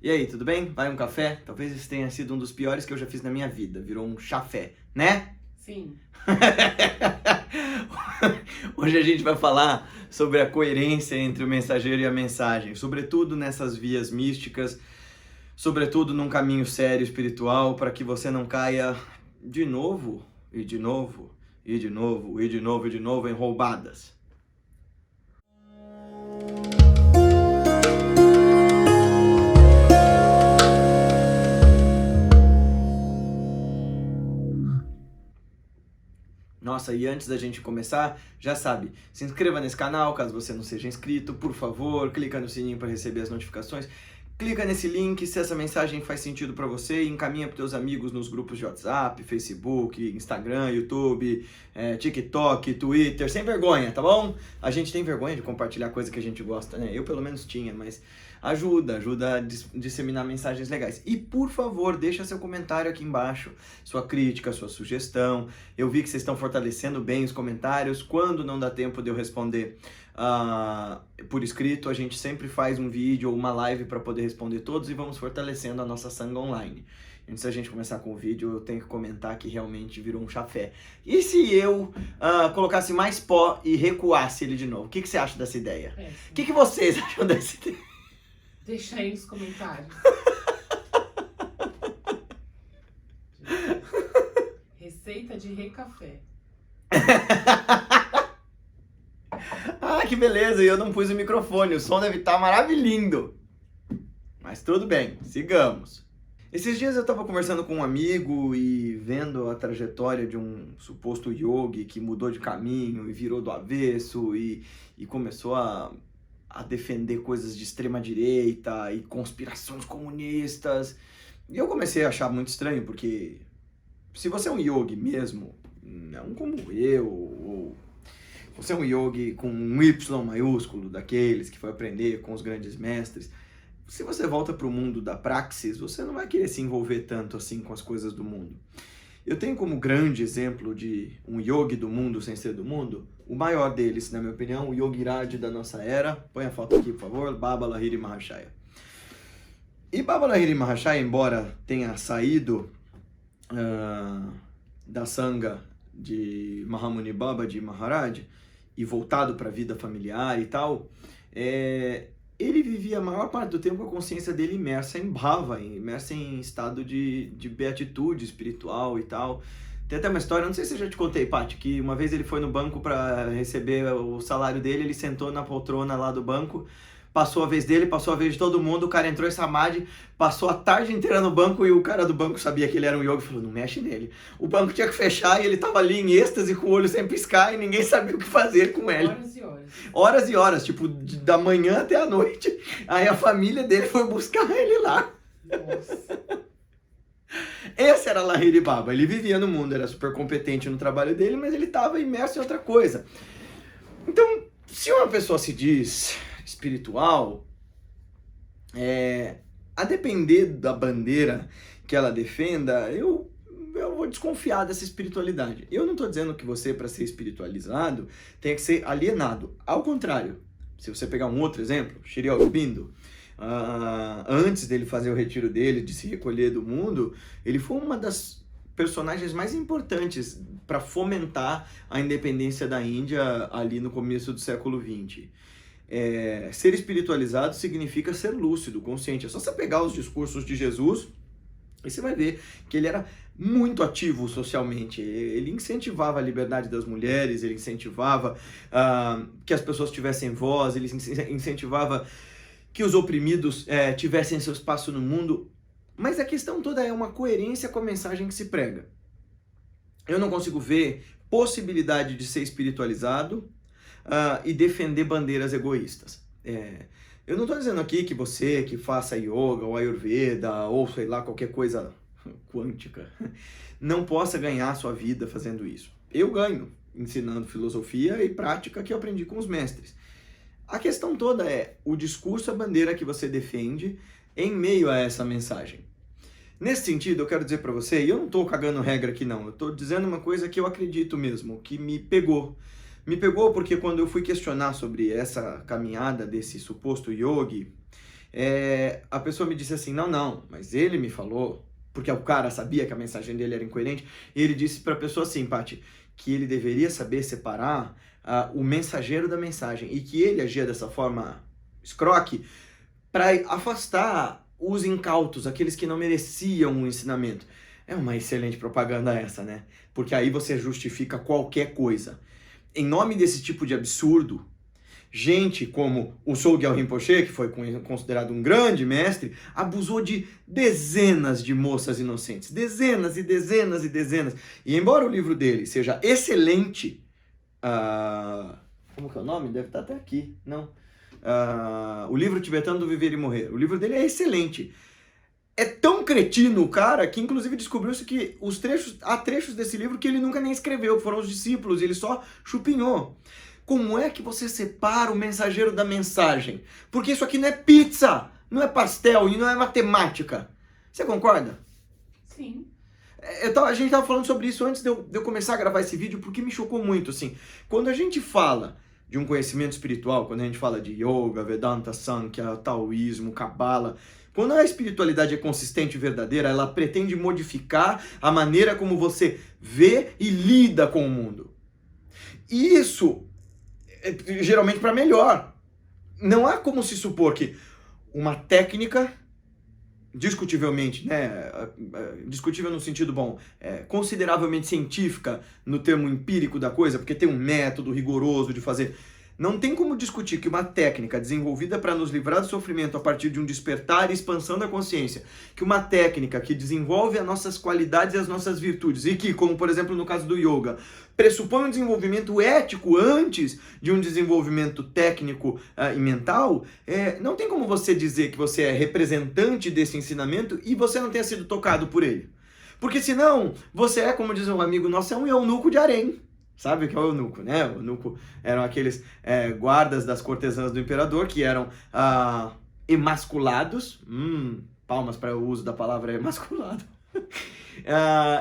E aí, tudo bem? Vai um café? Talvez esse tenha sido um dos piores que eu já fiz na minha vida. Virou um chafé, né? Sim. Hoje a gente vai falar sobre a coerência entre o mensageiro e a mensagem, sobretudo nessas vias místicas, sobretudo num caminho sério espiritual, para que você não caia de novo, e de novo, e de novo, e de novo, e de novo em roubadas. Nossa, e antes da gente começar, já sabe, se inscreva nesse canal caso você não seja inscrito, por favor, clica no sininho para receber as notificações, clica nesse link se essa mensagem faz sentido para você e encaminha para teus amigos nos grupos de WhatsApp, Facebook, Instagram, YouTube, TikTok, Twitter, sem vergonha, tá bom? A gente tem vergonha de compartilhar coisa que a gente gosta, né? Eu pelo menos tinha, mas ajuda a disseminar mensagens legais. E por favor, deixa seu comentário aqui embaixo, sua crítica, sua sugestão. Eu vi que vocês estão fortalecendo bem os comentários. Quando não dá tempo de eu responder por escrito, a gente sempre faz um vídeo ou uma live para poder responder todos e vamos fortalecendo a nossa Sangha Online. Antes da gente começar com o vídeo, eu tenho que comentar que realmente virou um chafé. E se eu colocasse mais pó e recuasse ele de novo? O que você acha dessa ideia? O que vocês acham dessa ideia? Deixa aí nos comentários. Receita de recafé. Ah, que beleza! E eu não pus o microfone, o som deve estar maravilhoso. Mas tudo bem, sigamos. Esses dias eu estava conversando com um amigo e vendo a trajetória de um suposto yogi que mudou de caminho e virou do avesso e começou a defender coisas de extrema direita e conspirações comunistas. E eu comecei a achar muito estranho, porque se você é um yogi mesmo, não como eu, ou você é um yogi com um Y maiúsculo, daqueles que foi aprender com os grandes mestres, se você volta para o mundo da praxis, você não vai querer se envolver tanto assim com as coisas do mundo. Eu tenho como grande exemplo de um yogi do mundo sem ser do mundo, o maior deles, na minha opinião, o Yogiraj da nossa era. Põe a foto aqui, por favor, Baba Lahiri Mahashaya. E Baba Lahiri Mahashaya, embora tenha saído da Sangha de Mahamuni Babaji Maharaj e voltado para a vida familiar e tal, ele vivia a maior parte do tempo com a consciência dele imersa em bhava, imersa em estado de beatitude espiritual e tal. Tem até uma história, não sei se eu já te contei, Paty, que uma vez ele foi no banco para receber o salário dele, ele sentou na poltrona lá do banco, passou a vez dele, passou a vez de todo mundo, o cara entrou em samadhi, passou a tarde inteira no banco e o cara do banco sabia que ele era um yogi e falou, não mexe nele. O banco tinha que fechar e ele tava ali em êxtase com o olho sem piscar e ninguém sabia o que fazer com ele. Horas e horas. Horas e horas, tipo, da manhã até a noite. Aí a família dele foi buscar ele lá. Nossa. Esse era Lahiri Baba, ele vivia no mundo, era super competente no trabalho dele, mas ele estava imerso em outra coisa. Então, se uma pessoa se diz espiritual, a depender da bandeira que ela defenda, eu vou desconfiar dessa espiritualidade. Eu não estou dizendo que você, para ser espiritualizado, tem que ser alienado. Ao contrário, se você pegar um outro exemplo, Sri Aurobindo, antes dele fazer o retiro dele, de se recolher do mundo, ele foi uma das personagens mais importantes para fomentar a independência da Índia ali no começo do século XX. Ser espiritualizado significa ser lúcido, consciente. É só você pegar os discursos de Jesus e você vai ver que ele era muito ativo socialmente. Ele incentivava a liberdade das mulheres, ele incentivava que as pessoas tivessem voz, ele incentivava que os oprimidos tivessem seu espaço no mundo. Mas a questão toda é uma coerência com a mensagem que se prega. Eu não consigo ver possibilidade de ser espiritualizado e defender bandeiras egoístas. Eu não estou dizendo aqui que você que faça yoga ou ayurveda ou sei lá, qualquer coisa quântica, não possa ganhar a sua vida fazendo isso. Eu ganho ensinando filosofia e prática que eu aprendi com os mestres. A questão toda é o discurso, a bandeira que você defende em meio a essa mensagem. Nesse sentido, eu quero dizer para você, e eu não estou cagando regra aqui não, eu estou dizendo uma coisa que eu acredito mesmo, que me pegou. Me pegou porque quando eu fui questionar sobre essa caminhada desse suposto yogi, A pessoa me disse assim, não, mas ele me falou, porque o cara sabia que a mensagem dele era incoerente, e ele disse para a pessoa assim, Paty, que ele deveria saber separar o mensageiro da mensagem, e que ele agia dessa forma escroque para afastar os incautos, aqueles que não mereciam o ensinamento. É uma excelente propaganda essa, né? Porque aí você justifica qualquer coisa. Em nome desse tipo de absurdo, gente como o Sogyal Rinpoche, que foi considerado um grande mestre, abusou de dezenas de moças inocentes. Dezenas e dezenas e dezenas. E embora o livro dele seja excelente, como que é o nome? Deve estar até aqui, não? O livro tibetano do Viver e Morrer. O livro dele é excelente. É tão cretino o cara que inclusive descobriu-se que há trechos desse livro que ele nunca nem escreveu, foram os discípulos, ele só chupinhou. Como é que você separa o mensageiro da mensagem? Porque isso aqui não é pizza, não é pastel e não é matemática. Você concorda? Sim. A gente estava falando sobre isso antes de eu começar a gravar esse vídeo, porque me chocou muito, assim. Quando a gente fala de um conhecimento espiritual, quando a gente fala de yoga, Vedanta, Sankhya, taoísmo, Kabbalah, quando a espiritualidade é consistente e verdadeira, ela pretende modificar a maneira como você vê e lida com o mundo. E isso, geralmente para melhor. Não há como se supor que uma técnica, discutivelmente, né, discutível no sentido bom, consideravelmente científica no termo empírico da coisa, porque tem um método rigoroso de fazer. Não tem como discutir que uma técnica desenvolvida para nos livrar do sofrimento a partir de um despertar e expansão da consciência, que uma técnica que desenvolve as nossas qualidades e as nossas virtudes, e que, como por exemplo no caso do yoga, pressupõe um desenvolvimento ético antes de um desenvolvimento técnico e mental, não tem como você dizer que você é representante desse ensinamento e você não tenha sido tocado por ele. Porque senão, você é, como diz um amigo nosso, é um eunuco de harém. Sabe o que é o eunuco, né? O eunuco eram aqueles guardas das cortesãs do imperador que eram emasculados. Palmas para o uso da palavra emasculado.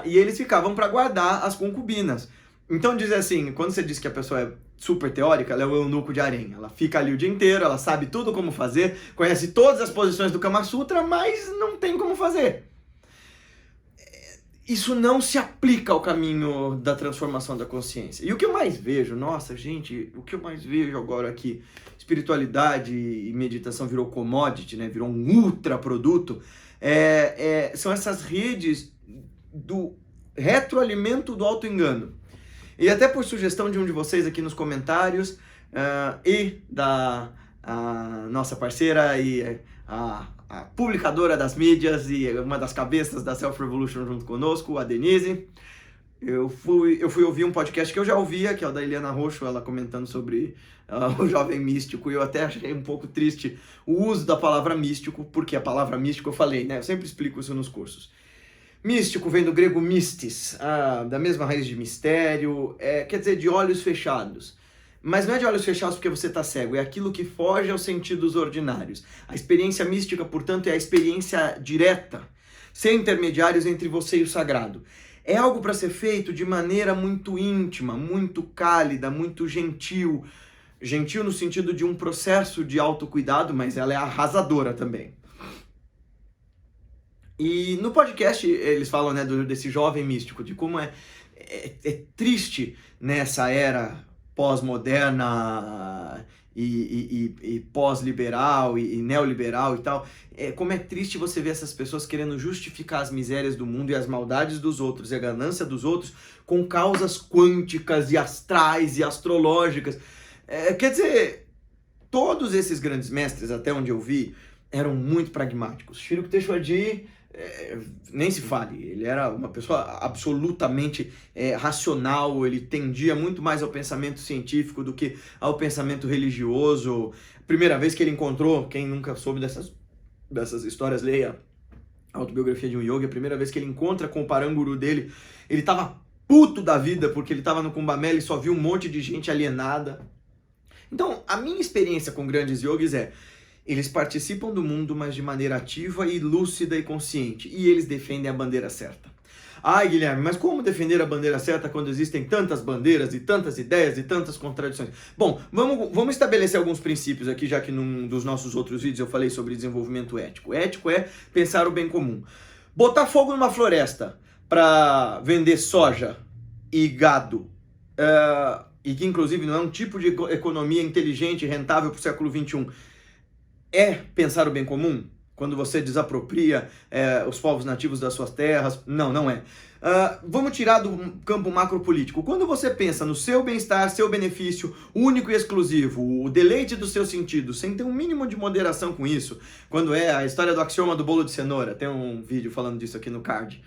E eles ficavam para guardar as concubinas. Então diz assim, quando você diz que a pessoa é super teórica, ela é o eunuco de harém. Ela fica ali o dia inteiro, ela sabe tudo como fazer, conhece todas as posições do Kama Sutra, mas não tem como fazer. Isso não se aplica ao caminho da transformação da consciência. E o que eu mais vejo, nossa, gente, o que eu mais vejo agora aqui, espiritualidade e meditação virou commodity, né? Virou um ultra produto, são essas redes do retroalimento do auto-engano. E até por sugestão de um de vocês aqui nos comentários, e da nossa parceira e a publicadora das mídias e uma das cabeças da Self Revolution junto conosco, a Denise. Eu fui ouvir um podcast que eu já ouvia, que é o da Eliana Roxo, ela comentando sobre o jovem místico, e eu até achei um pouco triste o uso da palavra místico, porque a palavra místico eu falei, né? Eu sempre explico isso nos cursos. Místico vem do grego mystis, da mesma raiz de mistério, quer dizer, de olhos fechados. Mas não é de olhos fechados porque você está cego, é aquilo que foge aos sentidos ordinários. A experiência mística, portanto, é a experiência direta, sem intermediários entre você e o sagrado. É algo para ser feito de maneira muito íntima, muito cálida, muito gentil. Gentil no sentido de um processo de autocuidado, mas ela é arrasadora também. E no podcast eles falam, né, desse jovem místico, de como é triste nessa era pós-moderna e pós-liberal e neoliberal e tal, como é triste você ver essas pessoas querendo justificar as misérias do mundo e as maldades dos outros e a ganância dos outros com causas quânticas e astrais e astrológicas. Quer dizer, todos esses grandes mestres, até onde eu vi, eram muito pragmáticos. Shiroku Teshwar-ji, nem se fale, ele era uma pessoa absolutamente racional, ele tendia muito mais ao pensamento científico do que ao pensamento religioso. Primeira vez que ele encontrou, quem nunca soube dessas histórias, leia a autobiografia de um yogi, a primeira vez que ele encontra com o paranguru dele, ele tava puto da vida porque ele tava no Kumbamela e só viu um monte de gente alienada. Então, a minha experiência com grandes yogis eles participam do mundo, mas de maneira ativa e lúcida e consciente. E eles defendem a bandeira certa. Ai, Guilherme, mas como defender a bandeira certa quando existem tantas bandeiras e tantas ideias e tantas contradições? Bom, vamos estabelecer alguns princípios aqui, já que num dos nossos outros vídeos eu falei sobre desenvolvimento ético. Ético é pensar o bem comum. Botar fogo numa floresta para vender soja e gado, e que inclusive não é um tipo de economia inteligente e rentável para o século XXI, é pensar o bem comum? Quando você desapropria os povos nativos das suas terras? Não, não é. Vamos tirar do campo macropolítico. Quando você pensa no seu bem-estar, seu benefício único e exclusivo, o deleite dos seus sentidos, sem ter um mínimo de moderação com isso, quando é a história do axioma do bolo de cenoura, tem um vídeo falando disso aqui no card.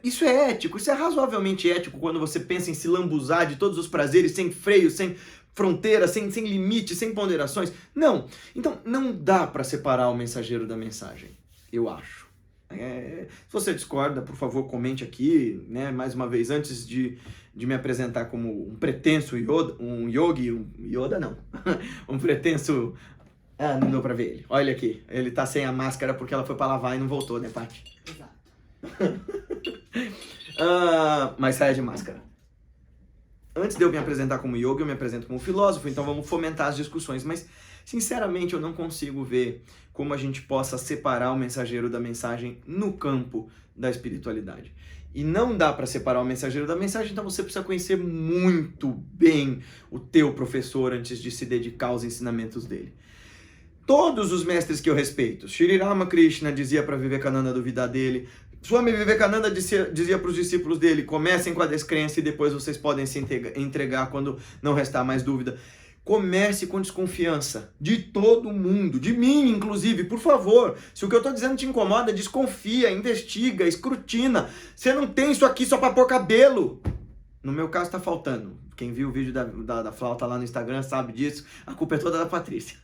Isso é ético, isso é razoavelmente ético quando você pensa em se lambuzar de todos os prazeres, sem freio, sem fronteira, sem limite, sem ponderações. Não. Então, não dá para separar o mensageiro da mensagem, eu acho. Se você discorda, por favor, comente aqui, né? Mais uma vez, antes de me apresentar como um pretenso Yoda, um yogi, Yoda não, um pretenso... não deu pra ver ele. Olha aqui, ele tá sem a máscara porque ela foi pra lavar e não voltou, né, Paty? Exato. Mas saia de máscara. Antes de eu me apresentar como yogi, eu me apresento como filósofo, então vamos fomentar as discussões. Mas, sinceramente, eu não consigo ver como a gente possa separar o mensageiro da mensagem no campo da espiritualidade. E não dá para separar o mensageiro da mensagem, então você precisa conhecer muito bem o teu professor antes de se dedicar aos ensinamentos dele. Todos os mestres que eu respeito, Sri Ramakrishna dizia para Vivekananda duvidar dele, Swami Vivekananda dizia para os discípulos dele, comecem com a descrença e depois vocês podem se entregar quando não restar mais dúvida. Comece com desconfiança de todo mundo, de mim inclusive, por favor. Se o que eu estou dizendo te incomoda, desconfia, investiga, escrutina. Você não tem isso aqui só para pôr cabelo. No meu caso está faltando. Quem viu o vídeo da flauta lá no Instagram sabe disso. A culpa é toda da Patrícia.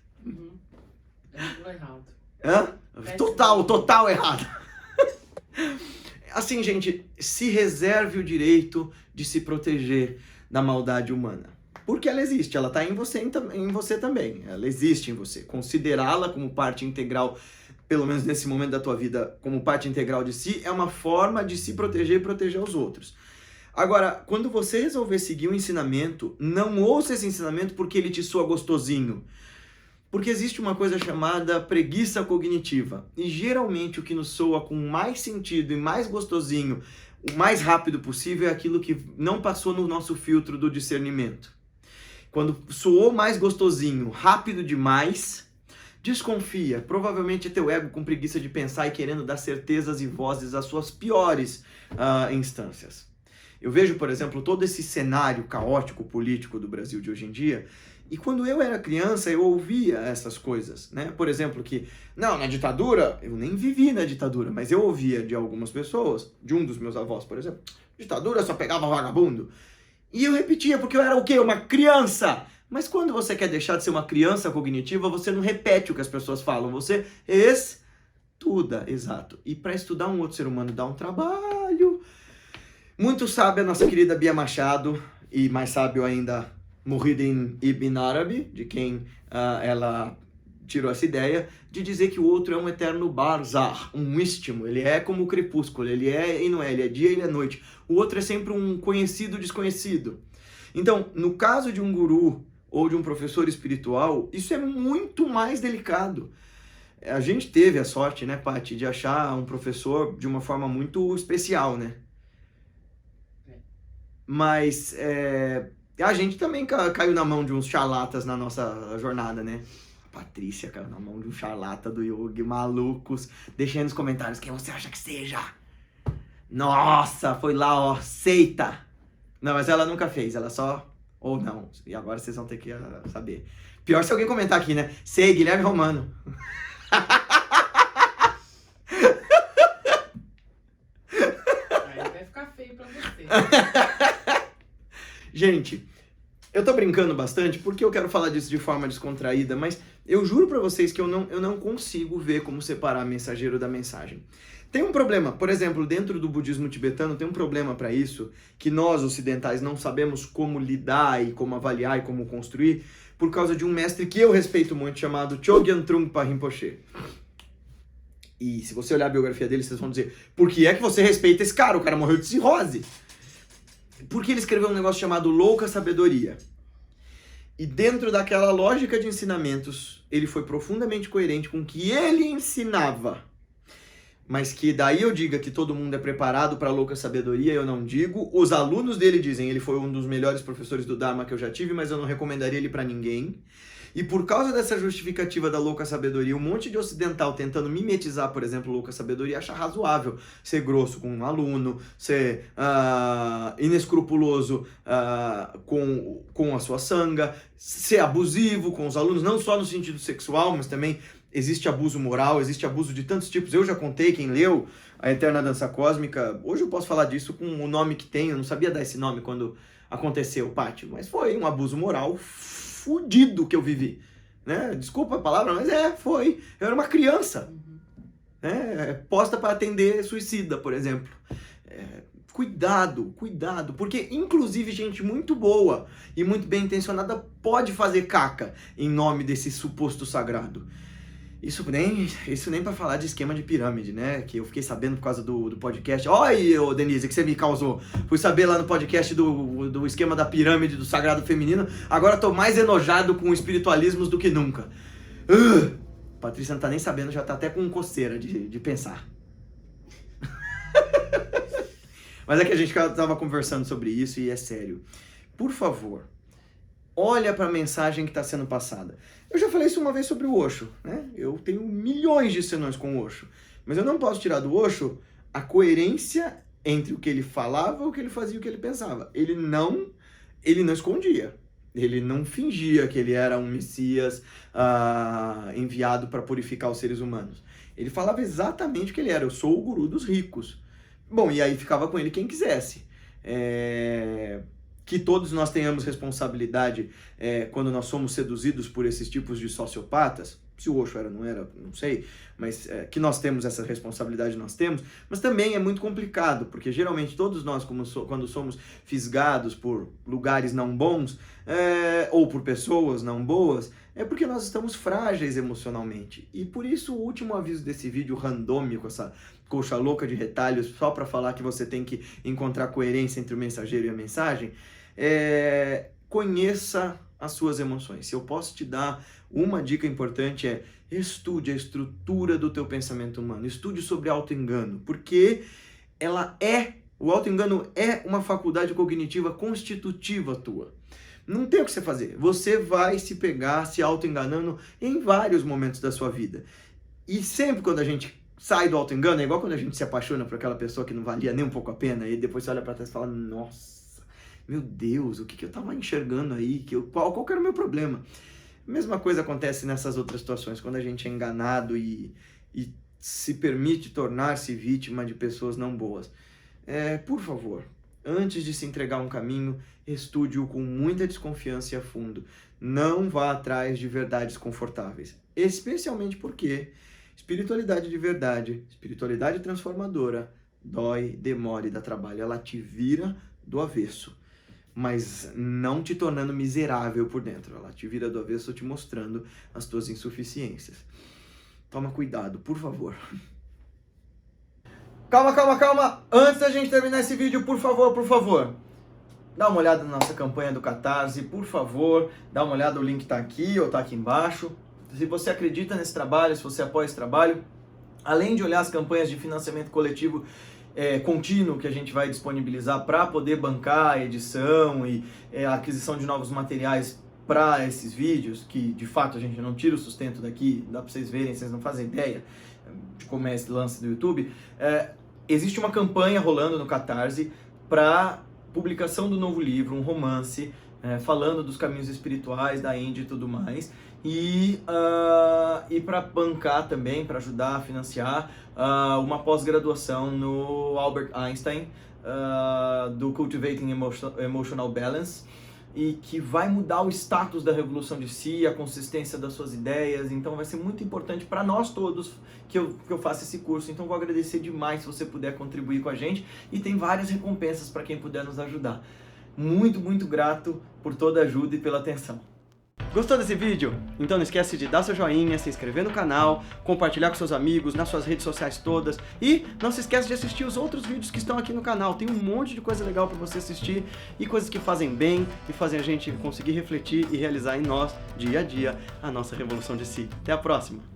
É tudo errado. Total errado. Assim, gente, se reserve o direito de se proteger da maldade humana. Porque ela existe, ela está em você também. Ela existe em você. Considerá-la como parte integral, pelo menos nesse momento da tua vida, como parte integral de si, é uma forma de se proteger e proteger os outros. Agora, quando você resolver seguir um ensinamento, não ouça esse ensinamento porque ele te soa gostosinho. Porque existe uma coisa chamada preguiça cognitiva. E geralmente o que nos soa com mais sentido e mais gostosinho, o mais rápido possível, é aquilo que não passou no nosso filtro do discernimento. Quando soou mais gostosinho, rápido demais, desconfia. Provavelmente é teu ego com preguiça de pensar e querendo dar certezas e vozes às suas piores instâncias. Eu vejo, por exemplo, todo esse cenário caótico político do Brasil de hoje em dia. E quando eu era criança, eu ouvia essas coisas, né? Por exemplo, que, não, na ditadura, eu nem vivi na ditadura, mas eu ouvia de algumas pessoas, de um dos meus avós, por exemplo, ditadura só pegava vagabundo. E eu repetia, porque eu era o quê? Uma criança! Mas quando você quer deixar de ser uma criança cognitiva, você não repete o que as pessoas falam, você estuda, exato. E para estudar um outro ser humano dá um trabalho. Muito sábia a nossa querida Bia Machado, e mais sábio ainda, Muhyiddin Ibn Arabi, de quem ela tirou essa ideia, de dizer que o outro é um eterno barzakh, um istmo. Ele é como o crepúsculo, ele é e não é, ele é dia e ele é noite. O outro é sempre um conhecido desconhecido. Então, no caso de um guru ou de um professor espiritual, isso é muito mais delicado. A gente teve a sorte, né, Paty, de achar um professor de uma forma muito especial, né? Mas a gente também caiu na mão de uns charlatas na nossa jornada, né? A Patrícia caiu na mão de um charlata do yogi, malucos. Deixa aí nos comentários quem você acha que seja. Nossa, foi lá, ó, seita. Não, mas ela nunca fez, ela só... Ou não, e agora vocês vão ter que saber. Pior se alguém comentar aqui, né? Sei, Guilherme Romano. Aí vai ficar feio pra você. Gente, eu tô brincando bastante porque eu quero falar disso de forma descontraída, mas eu juro pra vocês que eu não consigo ver como separar mensageiro da mensagem. Tem um problema, por exemplo, dentro do budismo tibetano tem um problema para isso, que nós ocidentais não sabemos como lidar e como avaliar e como construir, por causa de um mestre que eu respeito muito, chamado Chogyam Trungpa Rinpoche. E se você olhar a biografia dele, vocês vão dizer, por que é que você respeita esse cara? O cara morreu de cirrose. Porque ele escreveu um negócio chamado Louca Sabedoria. E dentro daquela lógica de ensinamentos, ele foi profundamente coerente com o que ele ensinava. Mas que daí eu diga que todo mundo é preparado para a louca sabedoria, eu não digo. Os alunos dele dizem, ele foi um dos melhores professores do Dharma que eu já tive, mas eu não recomendaria ele para ninguém. E por causa dessa justificativa da louca sabedoria, um monte de ocidental tentando mimetizar, por exemplo, louca sabedoria, acha razoável ser grosso com um aluno, ser inescrupuloso com a sua sanga, ser abusivo com os alunos, não só no sentido sexual, mas também existe abuso moral, existe abuso de tantos tipos. Eu já contei, quem leu A Eterna Dança Cósmica, hoje eu posso falar disso com o nome que tem, eu não sabia dar esse nome quando aconteceu, Pátio, mas foi um abuso moral fudido que eu vivi, né? Desculpa a palavra, mas foi. Eu era uma criança, posta para atender suicida, por exemplo. Cuidado, porque inclusive gente muito boa e muito bem intencionada pode fazer caca em nome desse suposto sagrado. Isso nem para falar de esquema de pirâmide, né? Que eu fiquei sabendo por causa do podcast. Olha, Denise, que você me causou. Fui saber lá no podcast do esquema da pirâmide do sagrado feminino. Agora tô mais enojado com espiritualismos do que nunca. Patrícia não tá nem sabendo, já tá até com coceira de pensar. Mas é que a gente tava conversando sobre isso e é sério. Por favor, olha para a mensagem que está sendo passada. Eu já falei isso uma vez sobre o Osho, né? Eu tenho milhões de senões com o Osho, mas eu não posso tirar do Osho a coerência entre o que ele falava, o que ele fazia e o que ele pensava. Ele não escondia. Ele não fingia que ele era um Messias enviado para purificar os seres humanos. Ele falava exatamente o que ele era. Eu sou o guru dos ricos. Bom, e aí ficava com ele quem quisesse. Que todos nós tenhamos responsabilidade quando nós somos seduzidos por esses tipos de sociopatas. Se o Osho era, não era, não sei, mas que nós temos essa responsabilidade, nós temos. Mas também é muito complicado, porque geralmente todos nós, quando somos fisgados por lugares não bons, ou por pessoas não boas, é porque nós estamos frágeis emocionalmente. E por isso o último aviso desse vídeo randômico, essa coxa louca de retalhos, só para falar que você tem que encontrar coerência entre o mensageiro e a mensagem, conheça as suas emoções. Se eu posso te dar uma dica importante estude a estrutura do teu pensamento humano, estude sobre auto-engano, porque o auto-engano é uma faculdade cognitiva constitutiva tua. Não tem o que você fazer, você vai se pegar se auto-enganando em vários momentos da sua vida. E sempre quando a gente sai do auto-engano, é igual quando a gente se apaixona por aquela pessoa que não valia nem um pouco a pena, e depois você olha pra trás e fala, nossa, meu Deus, o que eu tava enxergando aí, qual que era o meu problema? A mesma coisa acontece nessas outras situações, quando a gente é enganado e se permite tornar-se vítima de pessoas não boas. Por favor, antes de se entregar um caminho, estude-o com muita desconfiança e a fundo. Não vá atrás de verdades confortáveis, especialmente porque espiritualidade de verdade, espiritualidade transformadora, dói, demora e dá trabalho. Ela te vira do avesso, mas não te tornando miserável por dentro. Ela te vira do avesso te mostrando as tuas insuficiências. Toma cuidado, por favor. Calma. Antes da gente terminar esse vídeo, por favor. Dá uma olhada na nossa campanha do Catarse, por favor. Dá uma olhada, o link está aqui ou está aqui embaixo. Se você acredita nesse trabalho, se você apoia esse trabalho, além de olhar as campanhas de financiamento coletivo contínuo que a gente vai disponibilizar para poder bancar a edição e a aquisição de novos materiais para esses vídeos, que de fato a gente não tira o sustento daqui, dá para vocês verem, vocês não fazem ideia de como é esse lance do YouTube, existe uma campanha rolando no Catarse para publicação do novo livro, um romance, falando dos caminhos espirituais da Índia e tudo mais, e para bancar também, para ajudar a financiar uma pós-graduação no Albert Einstein, do Cultivating Emotional Balance, e que vai mudar o status da revolução de si, a consistência das suas ideias. Então vai ser muito importante para nós todos que eu faça esse curso. Então vou agradecer demais se você puder contribuir com a gente, e tem várias recompensas para quem puder nos ajudar. Muito grato por toda a ajuda e pela atenção. Gostou desse vídeo? Então não esquece de dar seu joinha, se inscrever no canal, compartilhar com seus amigos, nas suas redes sociais todas. E não se esquece de assistir os outros vídeos que estão aqui no canal. Tem um monte de coisa legal para você assistir e coisas que fazem bem e fazem a gente conseguir refletir e realizar em nós, dia a dia, a nossa revolução de si. Até a próxima!